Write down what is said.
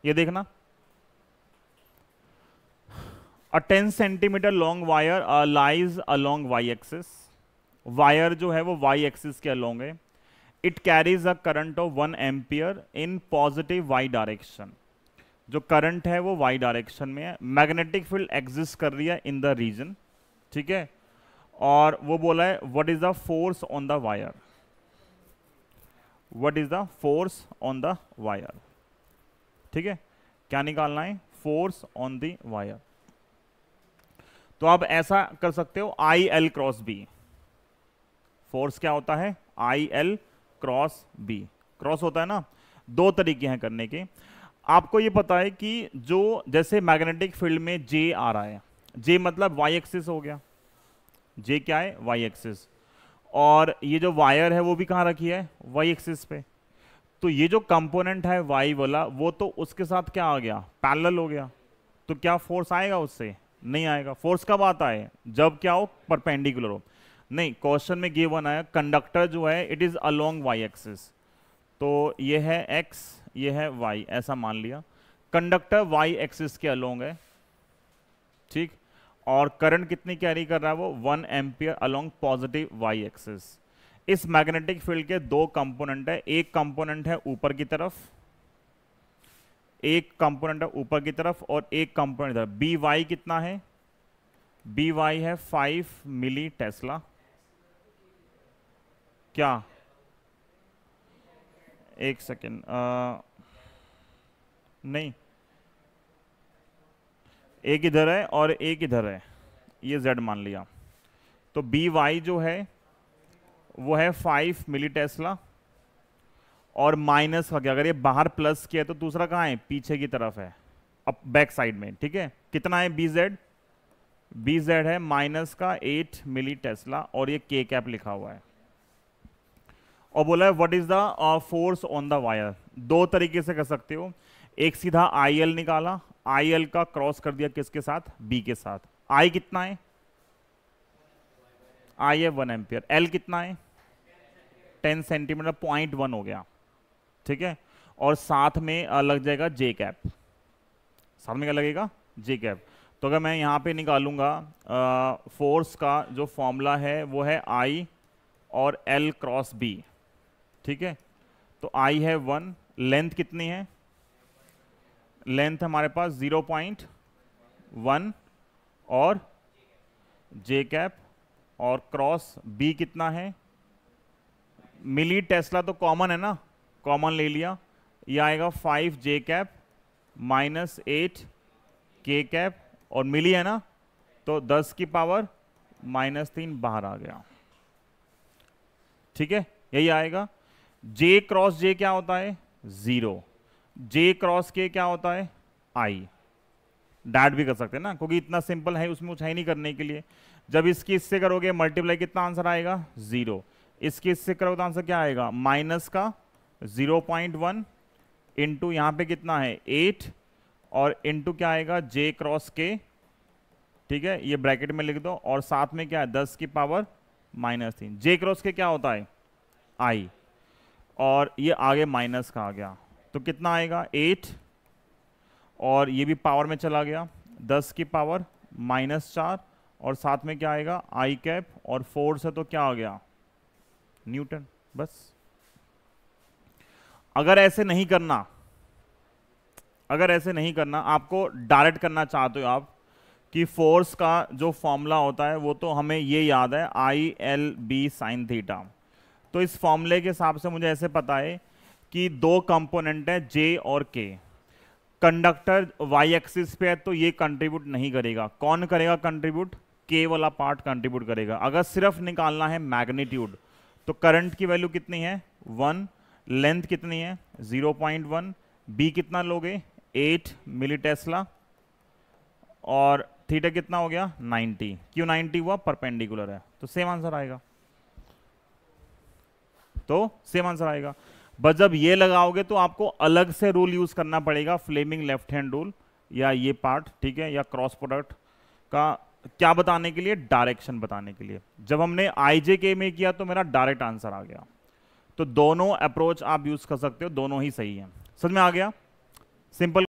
ये देखना, a 10 centimetre long wire lies along Y axis, wire जो है वो वाई एक्सिस के अलोंग है, it carries a current of 1 ampere in positive Y direction, जो करंट है वो वाई डायरेक्शन में है, मैग्नेटिक फील्ड एग्जिस्ट कर रही है इन द रीजन, ठीक है, और वो बोला है what is the force on the wire, what is the force on the wire, ठीक है, क्या निकालना है, फोर्स ऑन द वायर। तो आप ऐसा कर सकते हो, I L cross B, force क्या होता है, I L cross B, cross होता है ना, दो तरीके हैं करने के। आपको ये पता है कि जो जैसे मैग्नेटिक फील्ड में जे आ रहा है, जे मतलब वाई एक्सिस हो गया, जे क्या है, वाई एक्सिस, और ये जो वायर है वो भी कहाँ रखी है, वाई एक्सिस पे, तो ये जो कंपोनेंट है वाई वाला वो तो उसके साथ क्या आ गया, पैरेलल हो गया, तो क्या फोर्स आएगा उससे, नहीं आएगा। फोर्स कब आता है, जब क्या हो, परपेंडिकुलर हो। नहीं, क्वेश्चन में गिवन आया कंडक्टर जो है it is along Y axis, तो ये है एक्स, ये है वाई, ऐसा मान लिया कंडक्टर वाई एक्सिस के अलोंग है, ठीक, और करंट कितनी कैरी कर रहा है वो 1 ampere along positive Y axis. इस मैग्नेटिक फील्ड के दो कंपोनेंट है, एक कंपोनेंट है ऊपर की तरफ, एक कंपोनेंट है ऊपर की तरफ और एक कंपोनेंट इधर, बी वाई कितना है, बी वाई है 5 मिली टेस्ला, क्या, एक सेकेंड, नहीं, एक इधर है और एक इधर है, ये z मान लिया, तो बी वाई जो है वो है 5 मिली टेस्ला, और माइनस का क्या, अगर ये बाहर प्लस किया तो दूसरा कहाँ है, पीछे की तरफ है, अब बैक साइड में, ठीक है, कितना है बी जेड, बी जेड है माइनस का 8 मिली टेस्ला, और ये के कैप लिखा हुआ है, और बोला है what is the force on the wire. दो तरीके से कर सकते हो, एक सीधा आई एल निकाला, आई एल का क्रॉस कर दिया किसके साथ, बी के साथ, आई कितना है, आई है 1 एम्पियर, एल कितना है 10 सेंटीमीटर, 0.1 हो गया, ठीक है, और साथ में लग जाएगा जे कैप, साथ में क्या लगेगा, जे कैप। तो अगर मैं यहाँ पे निकालूंगा फोर्स का जो फॉर्मूला है वो है आई और एल क्रॉस बी, ठीक है, तो आई है 1, लेंथ कितनी है, लेंथ हमारे पास 0.1 और जे कैप, और क्रॉस बी कितना है, मिली टेस्ला तो कॉमन है ना, कॉमन ले लिया, ये आएगा 5 जे कैप माइनस 8 के कैप, और मिली है ना, तो 10 की पावर -3 बाहर आ गया, ठीक है, यही आएगा। जे क्रॉस जे क्या होता है, 0, जे क्रॉस के क्या होता है, आई, डैट भी कर सकते हैं ना, क्योंकि इतना सिंपल है, उसमें कुछ है नहीं करने के लिए। जब इसकी इससे करोगे मल्टीप्लाई, कितना आंसर आएगा, 0, इसके इससे करोगे तो आंसर क्या आएगा, माइनस का 0.1 इंटू यहाँ पे कितना है 8, और इंटू क्या आएगा जे क्रॉस के, ठीक है, ये ब्रैकेट में लिख दो, और साथ में क्या है 10 की पावर -3, जे क्रॉस के क्या होता है, आई, और ये आगे माइनस का आ गया, तो कितना आएगा 8, और ये भी पावर में चला गया 10 की पावर -4, और साथ में क्या आएगा आई कैप, और फोर्स है तो क्या आ गया, न्यूटन, बस। अगर ऐसे नहीं करना, अगर ऐसे नहीं करना, आपको डायरेक्ट करना चाहते हो आप कि फोर्स का जो फॉर्मूला होता है वो तो हमें ये याद है, I L B sine theta, तो इस फॉर्मूले के हिसाब से मुझे ऐसे पता है कि दो कंपोनेंट है जे और के, कंडक्टर वाई एक्सिस पे है तो ये कंट्रीब्यूट नहीं करेगा, कौन करेगा कंट्रीब्यूट, के वाला पार्ट कंट्रीब्यूट करेगा। अगर सिर्फ निकालना है मैग्नीट्यूड, तो करंट की वैल्यू कितनी है 1, लेंथ कितनी है 0.1, बी कितना लोगे 8 मिली टेस्ला, और थीटा कितना हो गया 90, क्यों 90 हुआ, परपेंडिकुलर है, तो सेम आंसर आएगा, तो सेम आंसर आएगा। बस जब ये लगाओगे तो आपको अलग से रूल यूज करना पड़ेगा, फ्लेमिंग लेफ्ट हैंड रूल, या ये पार्ट, ठीक है, या क्रॉस प्रोडक्ट का, क्या बताने के लिए, डायरेक्शन बताने के लिए। जब हमने IJK में किया तो मेरा डायरेक्ट आंसर आ गया, तो दोनों अप्रोच आप यूज कर सकते हो, दोनों ही सही है। समझ में आ गया, सिंपल।